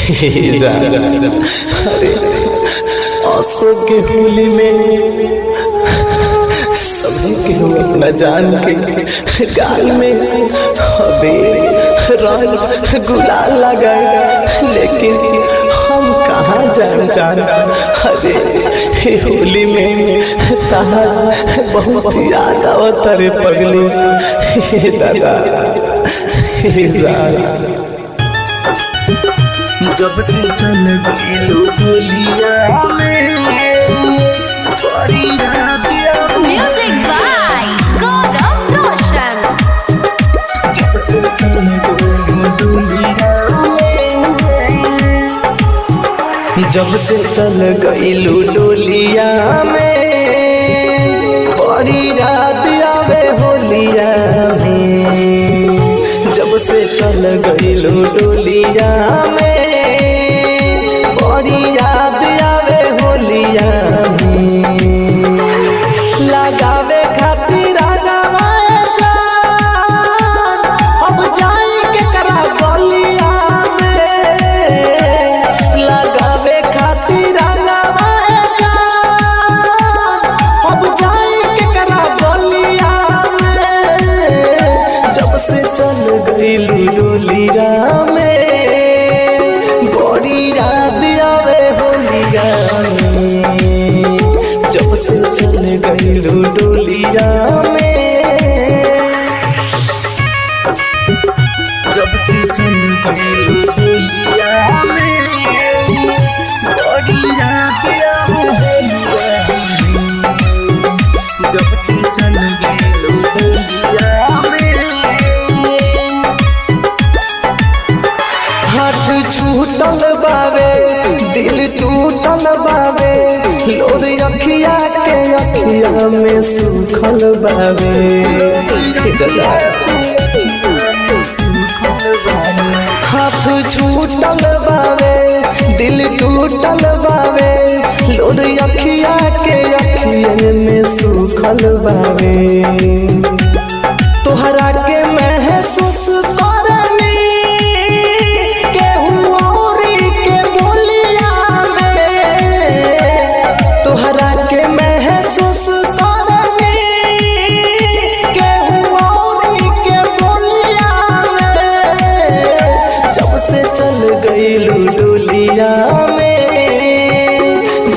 अरे आंसू के होली में सभी के अपना जान के गाल में अबीर रंग गुलाल लगाए, लेकिन हम कहाँ जान अरे होली में ताहा बहुत याद आवत रे पगली दादा। जब से चल गइलो होलिया में बड़ी याद Music by Gaurav Roshan. जब से चल गइलो होलिया में, जब से चल गइलो डोलिया में बड़ी याद आवे होलिया में। जब से चल गइलो डोलिया में बड़ी याद आवे होलिया में। लगावे खातिर लगावे जान, अब जाई के करा गलिया में। लगावे खातिर लगावे जान, अब जाई के करा गलिया में। जब से चल गइलो डोलिया में बड़ी याद आवे होलिया में। जब से चल गइलो डोलिया में, जब से चल गइलो डोलिया में बड़ी याद आवे होलिया में। जब से चल गइलो डोलिया में, हाथ छूटल बावे दिल टूटल बावे, लोर अखिया के अखिया में सुखल बावे। हाथ छूटल बावे दिल टूटल बावे, लोर अखिया के अखिया में सुखल बावे। तोहरा के महसूस करनी केहू औरी के बोलिया में। तोहरा के महसूस करनी केहू औरी के बोलिया में। जब से चल गइलो डोलिया में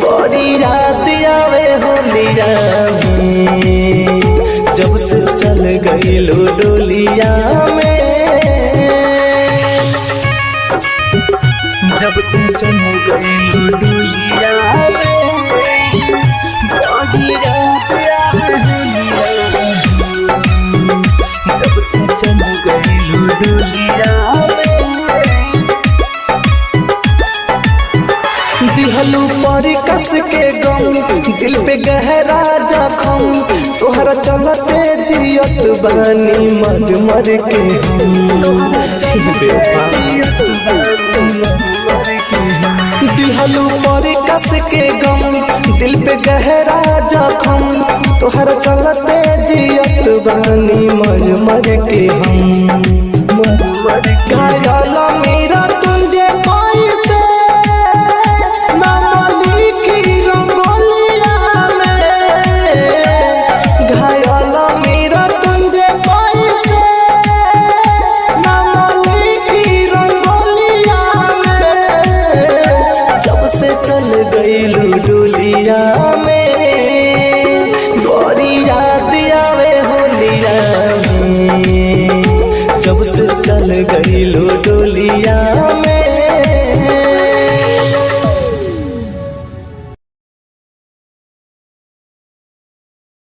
बड़ी याद आवे होलिया में। जब से चल गइलो डोलिया में, जब से चल गइलो डोलिया में बड़ी याद आवे होलिया में। जब से चल गइलो डोलिया में, दिहलू पर कस के गम दिल पे गहरा जखम। तोहरा चलते जियत बानी मर मर के हम। दिहलू पर कस के गम दिल पे गहरा जखम। तोहरा चलते जियत बानी मर मर के हम।